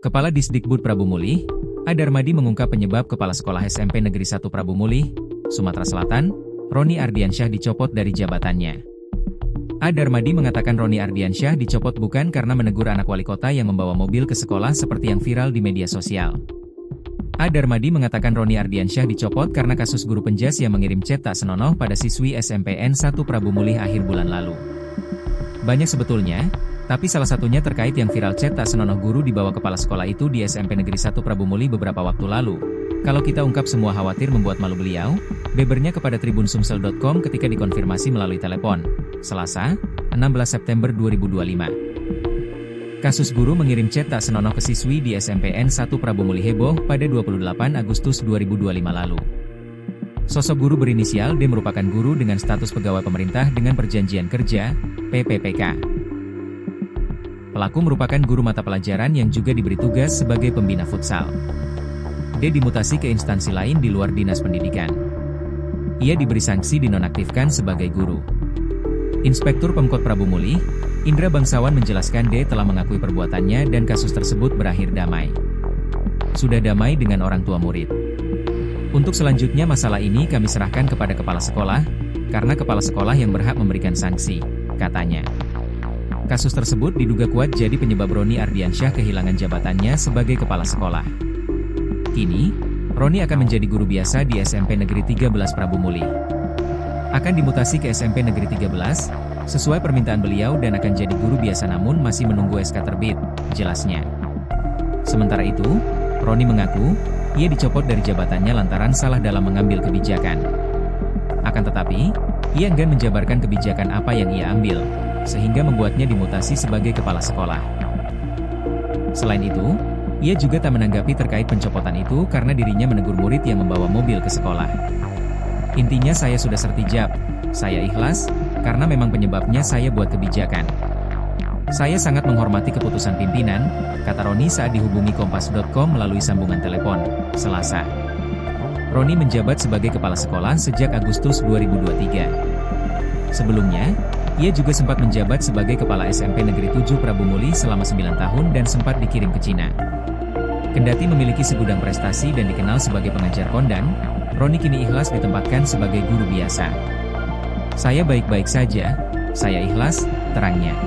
Kepala Disdikbud Prabu Mulih, A. Darmadi mengungkap penyebab Kepala Sekolah SMP Negeri 1 Prabu Mulih, Sumatera Selatan, Roni Ardiansyah dicopot dari jabatannya. A. Darmadi mengatakan Roni Ardiansyah dicopot bukan karena menegur anak wali kota yang membawa mobil ke sekolah seperti yang viral di media sosial. A. Darmadi mengatakan Roni Ardiansyah dicopot karena kasus guru penjas yang mengirim chat tak senonoh pada siswi SMPN 1 Prabu Mulih akhir bulan lalu. Banyak sebetulnya, tapi salah satunya terkait yang viral chat tak senonoh guru di bawah kepala sekolah itu di SMP Negeri 1 Prabu Mulih beberapa waktu lalu. Kalau kita ungkap semua khawatir membuat malu beliau, bebernya kepada tribunsumsel.com ketika dikonfirmasi melalui telepon, Selasa, 16 September 2025. Kasus guru mengirim chat tak senonoh ke siswi di SMPN 1 Prabu Mulih heboh pada 28 Agustus 2025 lalu. Sosok guru berinisial D merupakan guru dengan status pegawai pemerintah dengan perjanjian kerja, PPPK. Pelaku merupakan guru mata pelajaran yang juga diberi tugas sebagai pembina futsal. D dimutasi ke instansi lain di luar dinas pendidikan. Ia diberi sanksi dinonaktifkan sebagai guru. Inspektur Pemkot Prabu Mulih, Indra Bangsawan menjelaskan D telah mengakui perbuatannya dan kasus tersebut berakhir damai. Sudah damai dengan orang tua murid. Untuk selanjutnya masalah ini kami serahkan kepada kepala sekolah, karena kepala sekolah yang berhak memberikan sanksi, katanya. Kasus tersebut diduga kuat jadi penyebab Roni Ardiansyah kehilangan jabatannya sebagai kepala sekolah. Kini, Roni akan menjadi guru biasa di SMP Negeri 13 Prabu Mulih. Akan dimutasi ke SMP Negeri 13, sesuai permintaan beliau dan akan jadi guru biasa namun masih menunggu SK terbit, jelasnya. Sementara itu, Roni mengaku, ia dicopot dari jabatannya lantaran salah dalam mengambil kebijakan. Akan tetapi, ia enggan menjabarkan kebijakan apa yang ia ambil, sehingga membuatnya dimutasi sebagai kepala sekolah. Selain itu, ia juga tak menanggapi terkait pencopotan itu karena dirinya menegur murid yang membawa mobil ke sekolah. Intinya saya sudah sertijab, saya ikhlas, karena memang penyebabnya saya buat kebijakan. Saya sangat menghormati keputusan pimpinan, kata Roni saat dihubungi Kompas.com melalui sambungan telepon, Selasa. Roni menjabat sebagai kepala sekolah sejak Agustus 2023. Sebelumnya, ia juga sempat menjabat sebagai kepala SMP Negeri 7 Prabu Mulih selama 9 tahun dan sempat dikirim ke Cina. Kendati memiliki segudang prestasi dan dikenal sebagai pengajar kondang, Roni kini ikhlas ditempatkan sebagai guru biasa. Saya baik-baik saja, saya ikhlas, terangnya.